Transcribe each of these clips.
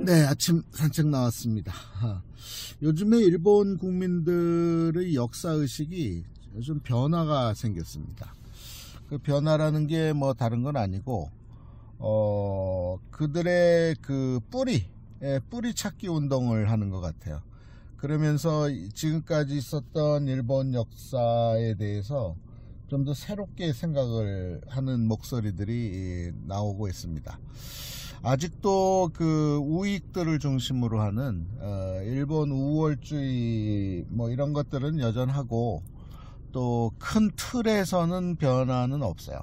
네, 아침 산책 나왔습니다. 요즘에 일본 국민들의 역사의식이 좀 변화가 생겼습니다. 그 변화라는 게 뭐 다른 건 아니고, 그들의 그 뿌리 찾기 운동을 하는 것 같아요. 그러면서 지금까지 있었던 일본 역사에 대해서 좀 더 새롭게 생각을 하는 목소리들이 나오고 있습니다. 아직도 그 우익들을 중심으로 하는 일본 우월주의 뭐 이런 것들은 여전하고, 또 큰 틀에서는 변화는 없어요.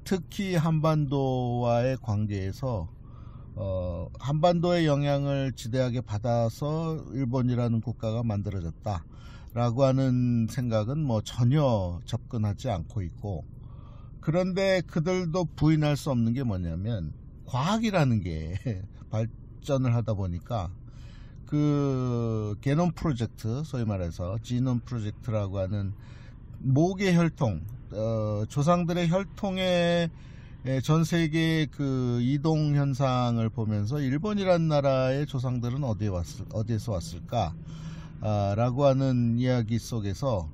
특히 한반도와의 관계에서 한반도의 영향을 지대하게 받아서 일본이라는 국가가 만들어졌다 라고 하는 생각은 뭐 전혀 접근하지 않고 있고, 그런데 그들도 부인할 수 없는 게 뭐냐면, 과학이라는 게 발전을 하다 보니까 그 게놈 프로젝트, 소위 말해서 지놈 프로젝트라고 하는 모계 혈통, 조상들의 혈통의 전 세계 그 이동 현상을 보면서 일본이라는 나라의 조상들은 어디에서 왔을까 라고 하는 이야기 속에서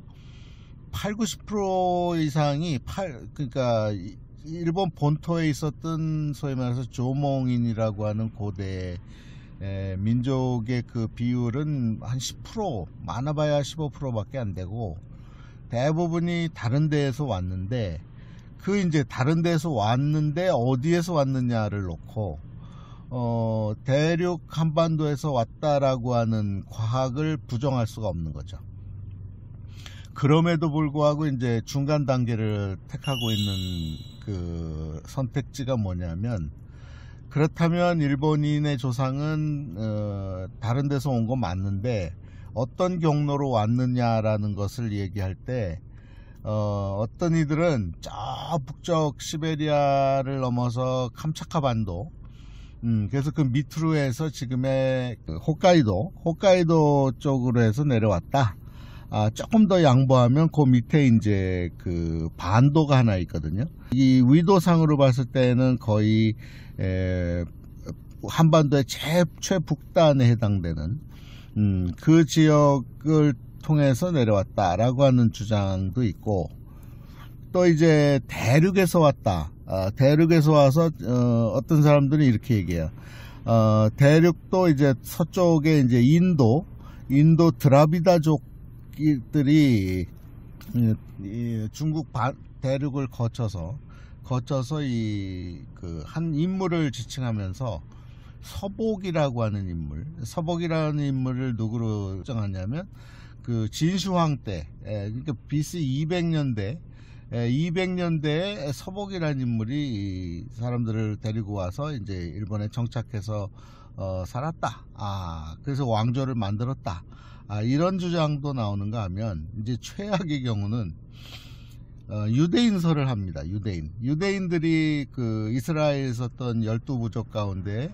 80-90% 이상이 그러니까 일본 본토에 있었던 소위 말해서 조몽인이라고 하는 고대 민족의 그 비율은 한 10%, 많아봐야 15%밖에 안 되고, 대부분이 다른 데에서 왔는데, 그 이제 다른 데에서 왔는데 어디에서 왔느냐를 놓고 대륙 한반도에서 왔다라고 하는 과학을 부정할 수가 없는 거죠. 그럼에도 불구하고 이제 중간 단계를 택하고 있는 그 선택지가 뭐냐면, 그렇다면 일본인의 조상은 다른 데서 온 거 맞는데 어떤 경로로 왔느냐라는 것을 얘기할 때, 어떤 이들은 저 북쪽 시베리아를 넘어서 캄차카 반도, 그래서 그 밑으로 해서 지금의 그 홋카이도 쪽으로 해서 내려왔다. 조금 더 양보하면 그 밑에 이제 그 반도가 하나 있거든요. 이 위도상으로 봤을 때는 거의 한반도의 최북단에 해당되는 그 지역을 통해서 내려왔다라고 하는 주장도 있고, 또 이제 대륙에서 왔다. 대륙에서 와서 어떤 사람들은 이렇게 얘기해요. 대륙도 이제 서쪽에 이제 인도 드라비다족들이 중국 대륙을 거쳐서 이 그 한 인물을 지칭하면서 서복이라고 하는 인물을 누구로 정하냐면, 그 진슈황 때, 그러니까 BC 200년대에 서복이라는 인물이 사람들을 데리고 와서 이제 일본에 정착해서 살았다. 그래서 왕조를 만들었다. 이런 주장도 나오는가 하면, 이제 최악의 경우는 유대인설을 합니다. 유대인들이 그 이스라엘에 있었던 12부족 가운데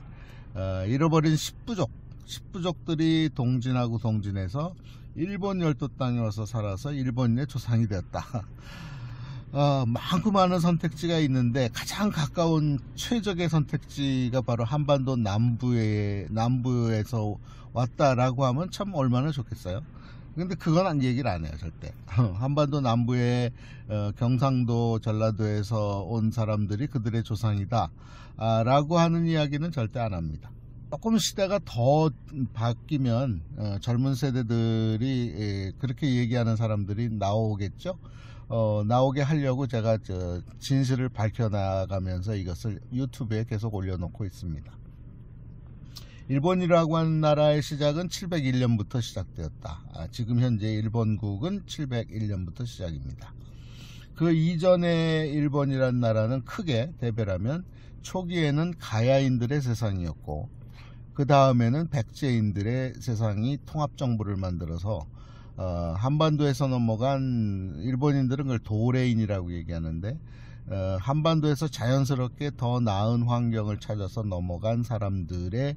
잃어버린 10부족들이 동진해서 일본 열도 땅에 와서 살아서 일본인의 조상이 되었다. 많고 많은 선택지가 있는데 가장 가까운 최적의 선택지가 바로 한반도 남부에서 왔다라고 하면 참 얼마나 좋겠어요. 근데 그건 얘기를 안 해요, 절대. 한반도 남부의 경상도, 전라도에서 온 사람들이 그들의 조상이다 라고 하는 이야기는 절대 안 합니다. 조금 시대가 더 바뀌면 젊은 세대들이 그렇게 얘기하는 사람들이 나오겠죠. 나오게 하려고 제가 진실을 밝혀나가면서 이것을 유튜브에 계속 올려놓고 있습니다. 일본이라고 하는 나라의 시작은 701년부터 시작되었다. 지금 현재 일본국은 701년부터 시작입니다. 그 이전에 일본이라는 나라는 크게 대별하면, 초기에는 가야인들의 세상이었고, 그 다음에는 백제인들의 세상이 통합정부를 만들어서 한반도에서 넘어간, 일본인들은 그걸 도레인이라고 얘기하는데, 한반도에서 자연스럽게 더 나은 환경을 찾아서 넘어간 사람들의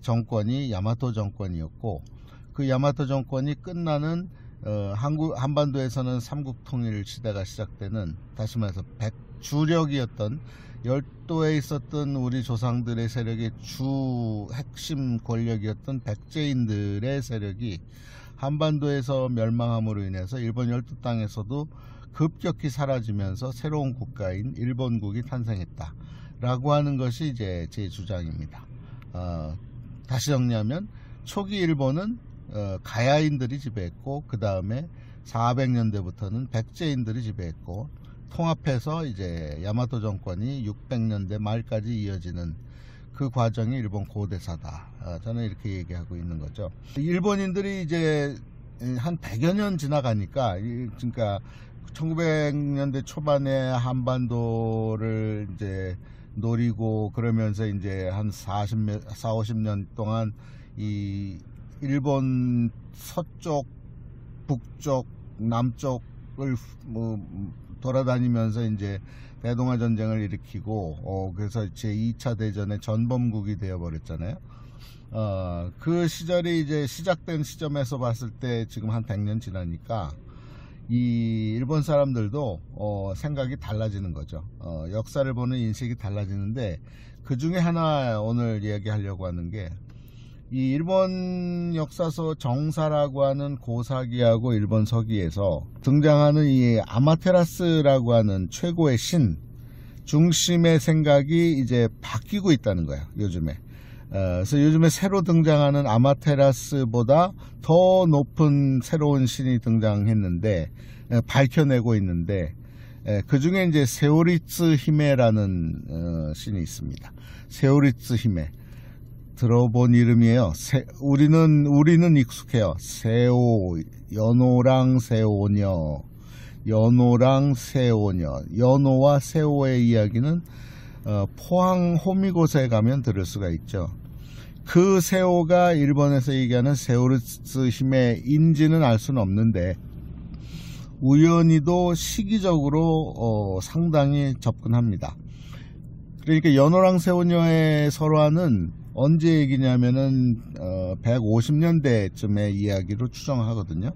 정권이 야마토 정권이었고, 그 야마토 정권이 끝나는 한반도에서는 삼국통일 시대가 시작되는, 다시 말해서 주력이었던 열도에 있었던 우리 조상들의 세력의 주 핵심 권력이었던 백제인들의 세력이 한반도에서 멸망함으로 인해서 일본 열도 땅에서도 급격히 사라지면서 새로운 국가인 일본국이 탄생했다 라고 하는 것이 이제 제 주장입니다. 다시 정리하면 초기 일본은 가야인들이 지배했고, 그 다음에 400년대부터는 백제인들이 지배했고, 통합해서 이제 야마토 정권이 600년대 말까지 이어지는 그 과정이 일본 고대사다. 저는 이렇게 얘기하고 있는 거죠. 일본인들이 이제 한 100여 년 지나가니까, 그러니까 1900년대 초반에 한반도를 이제 노리고 그러면서 이제 한 50년 동안 이 일본 서쪽, 북쪽, 남쪽을 돌아다니면서 이제 대동아 전쟁을 일으키고, 그래서 제2차 대전의 전범국이 되어버렸잖아요. 그 시절이 이제 시작된 시점에서 봤을 때 지금 한 100년 지나니까 이 일본 사람들도 생각이 달라지는 거죠. 역사를 보는 인식이 달라지는데, 그 중에 하나 오늘 이야기하려고 하는 게, 이 일본 역사서 정사라고 하는 고사기하고 일본 서기에서 등장하는 이 아마테라스라고 하는 최고의 신 중심의 생각이 이제 바뀌고 있다는 거예요, 요즘에. 그래서 요즘에 새로 등장하는 아마테라스보다 더 높은 새로운 신이 등장했는데, 밝혀내고 있는데, 그 중에 이제 세오리츠 히메라는 신이 있습니다. 세오리츠 히메. 들어본 이름이에요. 우리는 익숙해요. 세오, 연호랑 세오녀, 연호랑 세오녀. 연호와 세오의 이야기는 포항 호미곶에 가면 들을 수가 있죠. 그 세오가 일본에서 얘기하는 세오리츠 히메인지는 알 수는 없는데, 우연히도 시기적으로 상당히 접근합니다. 그러니까 연호랑 세오녀의 설화는 언제 얘기냐면은 150년대쯤의 이야기로 추정하거든요.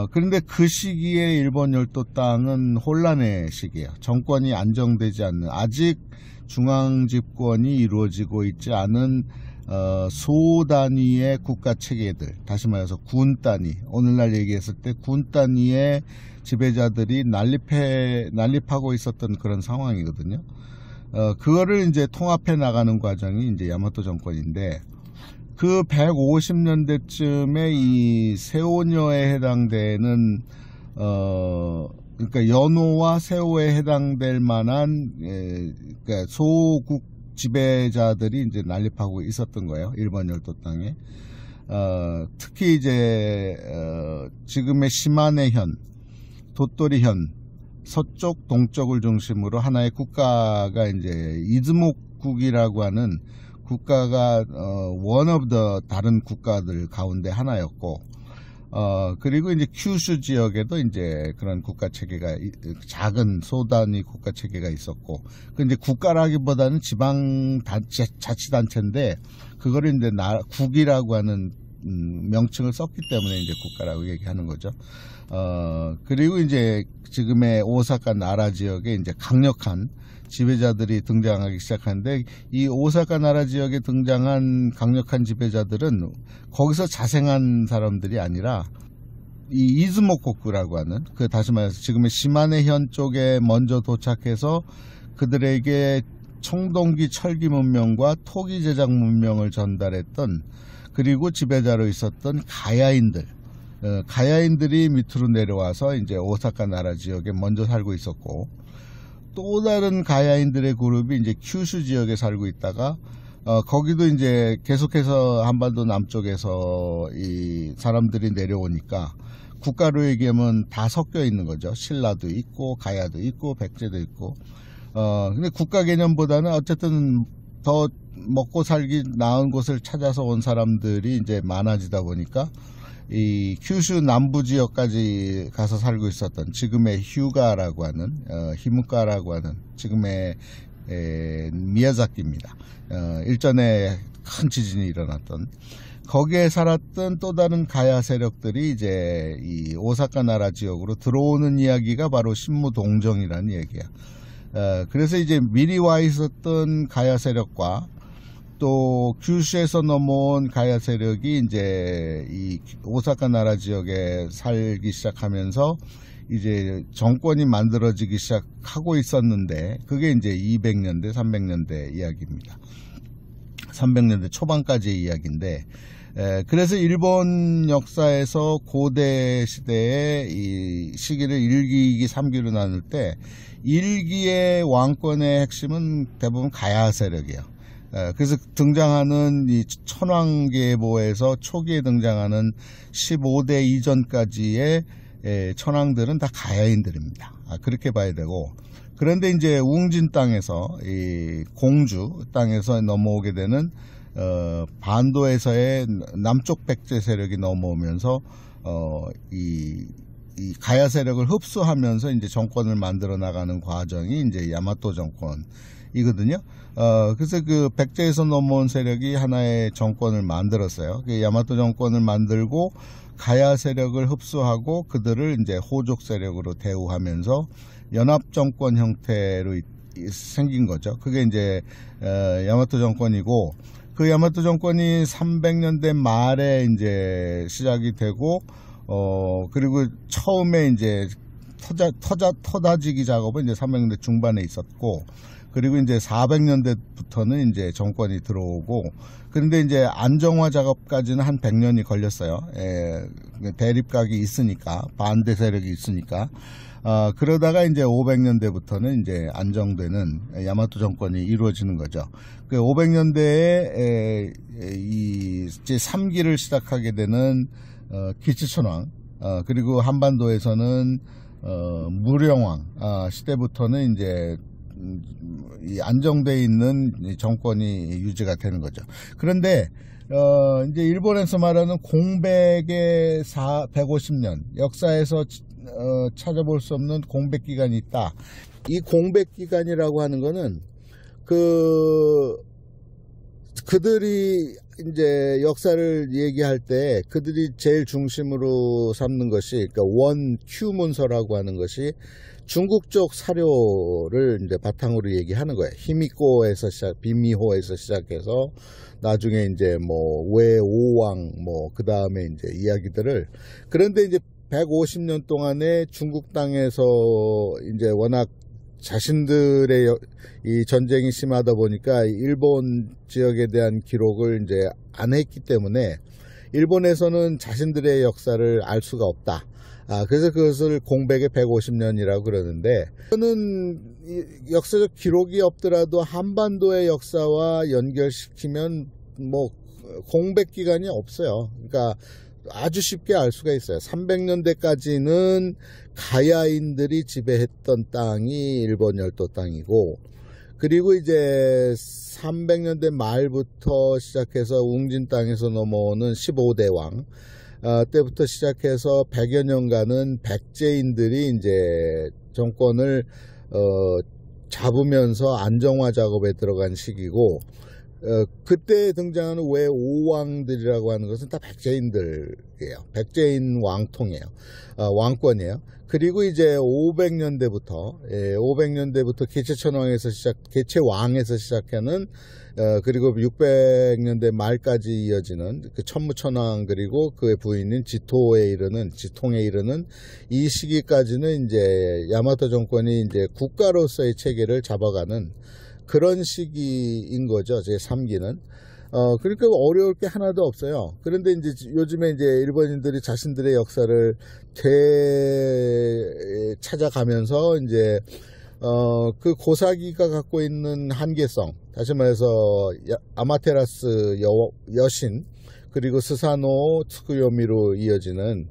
그런데 그 시기에 일본 열도 땅은 혼란의 시기예요. 정권이 안정되지 않는, 아직 중앙 집권이 이루어지고 있지 않은 소 단위의 국가 체계들, 다시 말해서 군 단위, 오늘날 얘기했을 때 군 단위의 지배자들이 난립하고 있었던 그런 상황이거든요. 그거를 이제 통합해 나가는 과정이 이제 야마토 정권인데, 그 150년대쯤에 이 세오녀에 해당되는 그러니까 연호와 세오에 해당될 만한 그러니까 소국 지배자들이 이제 난립하고 있었던 거예요, 일본 열도 땅에. 특히 이제 지금의 시마네현, 도토리현 서쪽, 동쪽을 중심으로 하나의 국가가 이제 이즈모국이라고 하는 국가가 one of the 다른 국가들 가운데 하나였고, 그리고 이제 큐슈 지역에도 이제 그런 국가 체계가, 작은 소단위 국가 체계가 있었고, 그 이제 국가라기보다는 지방 자치단체인데, 그거를 이제 국이라고 하는 명칭을 썼기 때문에 이제 국가라고 얘기하는 거죠. 그리고 이제 지금의 오사카 나라 지역에 이제 강력한 지배자들이 등장하기 시작하는데, 이 오사카 나라 지역에 등장한 강력한 지배자들은 거기서 자생한 사람들이 아니라 이 이즈모코쿠라고 하는, 그 다시 말해서 지금의 시마네현 쪽에 먼저 도착해서 그들에게 청동기 철기 문명과 토기 제작 문명을 전달했던, 그리고 지배자로 있었던 가야인들, 가야인들이 밑으로 내려와서 이제 오사카 나라 지역에 먼저 살고 있었고, 또 다른 가야인들의 그룹이 이제 큐슈 지역에 살고 있다가 거기도 이제 계속해서 한반도 남쪽에서 이 사람들이 내려오니까 국가로 얘기하면 다 섞여 있는 거죠. 신라도 있고 가야도 있고 백제도 있고. 근데 국가 개념보다는 어쨌든 더 먹고 살기 나은 곳을 찾아서 온 사람들이 이제 많아지다 보니까 이 큐슈 남부 지역까지 가서 살고 있었던 지금의 휴가라고 하는 히무카라고 하는 지금의 미야자키입니다. 일전에 큰 지진이 일어났던 거기에 살았던 또 다른 가야 세력들이 이제 이 오사카 나라 지역으로 들어오는 이야기가 바로 신무동정이라는 얘기야. 그래서 이제 미리 와 있었던 가야 세력과 또 규슈에서 넘어온 가야 세력이 이제 이 오사카 나라 지역에 살기 시작하면서 이제 정권이 만들어지기 시작하고 있었는데, 그게 이제 200년대 300년대 이야기입니다. 300년대 초반까지의 이야기인데, 그래서 일본 역사에서 고대 시대의 이 시기를 1기, 2기, 3기로 나눌 때 1기의 왕권의 핵심은 대부분 가야 세력이에요. 그래서 등장하는 이 천황계보에서 초기에 등장하는 15대 이전까지의 천황들은 다 가야인들입니다. 그렇게 봐야 되고, 그런데 이제 웅진 땅에서 이 공주 땅에서 넘어오게 되는 반도에서의 남쪽 백제 세력이 넘어오면서 이 가야 세력을 흡수하면서 이제 정권을 만들어 나가는 과정이 이제 야마토 정권이거든요. 그래서 그 백제에서 넘어온 세력이 하나의 정권을 만들었어요. 그 야마토 정권을 만들고 가야 세력을 흡수하고 그들을 이제 호족 세력으로 대우하면서 연합 정권 형태로 생긴 거죠. 그게 이제 야마토 정권이고, 그 야마토 정권이 300년대 말에 이제 시작이 되고, 그리고 처음에 이제 터다지기 작업은 이제 300년대 중반에 있었고, 그리고 이제 400년대부터는 이제 정권이 들어오고, 그런데 이제 안정화 작업까지는 한 100년이 걸렸어요. 대립각이 있으니까, 반대 세력이 있으니까. 그러다가 이제 500년대부터는 이제 안정되는 야마토 정권이 이루어지는 거죠. 그 500년대에 이제 3기를 시작하게 되는 기치천왕, 그리고 한반도에서는 무령왕 시대부터는 이제 이 안정되어 있는 정권이 유지가 되는 거죠. 그런데 이제 일본에서 말하는 공백의 150년 역사에서 찾아볼 수 없는 공백 기간이 있다. 이 공백 기간이라고 하는 거는 그들이 이제 역사를 얘기할 때 그들이 제일 중심으로 삼는 것이, 그러니까 원큐 문서라고 하는 것이 중국 쪽 사료를 이제 바탕으로 얘기하는 거예요. 히미코에서 비미호에서 시작해서 나중에 이제 뭐 외오왕 그 다음에 이제 이야기들을, 그런데 이제 150년 동안에 중국 땅에서 이제 워낙 자신들의 이 전쟁이 심하다 보니까 일본 지역에 대한 기록을 이제 안 했기 때문에 일본에서는 자신들의 역사를 알 수가 없다. 그래서 그것을 공백의 150년이라고 그러는데, 저는 역사적 기록이 없더라도 한반도의 역사와 연결시키면 뭐 공백 기간이 없어요. 그러니까 아주 쉽게 알 수가 있어요. 300년대까지는 가야인들이 지배했던 땅이 일본 열도 땅이고, 그리고 이제 300년대 말부터 시작해서 웅진 땅에서 넘어오는 15대 왕 때부터 시작해서 100여 년간은 백제인들이 이제 정권을 잡으면서 안정화 작업에 들어간 시기고, 그때 등장하는 외오왕들이라고 하는 것은 다 백제인들이에요. 백제인 왕통이에요. 왕권이에요. 그리고 이제 500년대부터 개체천왕에서 개체왕에서 시작하는 그리고 600년대 말까지 이어지는 그 천무천왕, 그리고 그의 부인인 지통에 이르는 이 시기까지는 이제 야마토 정권이 이제 국가로서의 체계를 잡아가는 그런 시기인 거죠. 제 3기는. 그러니까 어려울 게 하나도 없어요. 그런데 이제 요즘에 이제 일본인들이 자신들의 역사를 찾아가면서 이제 그 고사기가 갖고 있는 한계성, 다시 말해서 아마테라스 여신, 그리고 스사노 츠쿠요미로 이어지는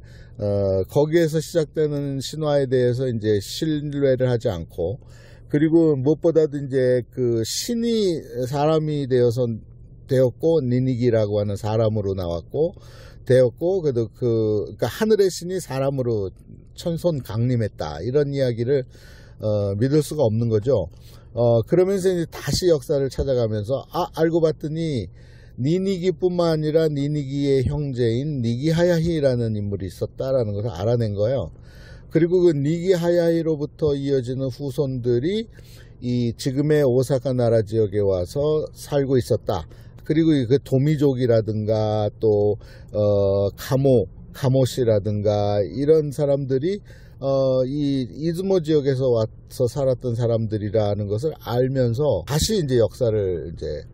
거기에서 시작되는 신화에 대해서 이제 신뢰를 하지 않고, 그리고 무엇보다도 이제 그 신이 사람이 되었고 니니기라고 하는 사람으로 나왔고 되었고, 그래도 그러니까 하늘의 신이 사람으로 천손 강림했다, 이런 이야기를 믿을 수가 없는 거죠. 그러면서 이제 다시 역사를 찾아가면서 알고 봤더니 니니기뿐만 아니라 니니기의 형제인 니기하야히라는 인물이 있었다라는 것을 알아낸 거예요. 그리고 그 니기하야히로부터 이어지는 후손들이 이 지금의 오사카 나라 지역에 와서 살고 있었다. 그리고 그 도미족이라든가 또 가모시라든가 이런 사람들이 이 이즈모 지역에서 와서 살았던 사람들이라는 것을 알면서 다시 이제 역사를 이제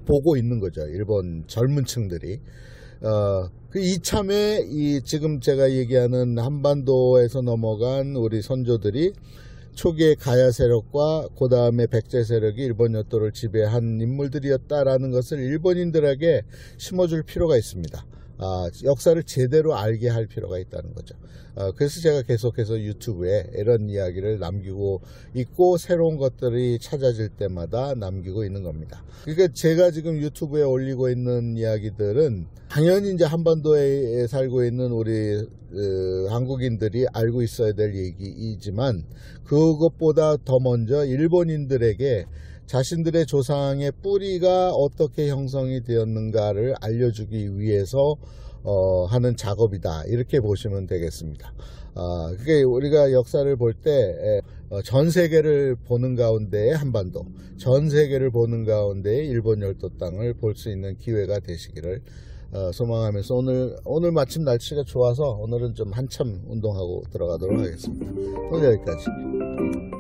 보고 있는 거죠. 일본 젊은 층들이. 그 이참에 지금 제가 얘기하는 한반도에서 넘어간 우리 선조들이 초기의 가야 세력과 그 다음에 백제 세력이 일본 여도를 지배한 인물들이었다라는 것을 일본인들에게 심어줄 필요가 있습니다. 역사를 제대로 알게 할 필요가 있다는 거죠. 그래서 제가 계속해서 유튜브에 이런 이야기를 남기고 있고 새로운 것들이 찾아질 때마다 남기고 있는 겁니다. 그러니까 제가 지금 유튜브에 올리고 있는 이야기들은 당연히 이제 한반도에 살고 있는 우리 한국인들이 알고 있어야 될 얘기이지만 그것보다 더 먼저 일본인들에게 자신들의 조상의 뿌리가 어떻게 형성이 되었는가를 알려주기 위해서 하는 작업이다, 이렇게 보시면 되겠습니다. 그게 우리가 역사를 볼 때 전 세계를 보는 가운데 한반도, 전 세계를 보는 가운데 일본 열도 땅을 볼 수 있는 기회가 되시기를 소망하면서 오늘 마침 날씨가 좋아서 오늘은 좀 한참 운동하고 들어가도록 하겠습니다. 오늘 여기까지.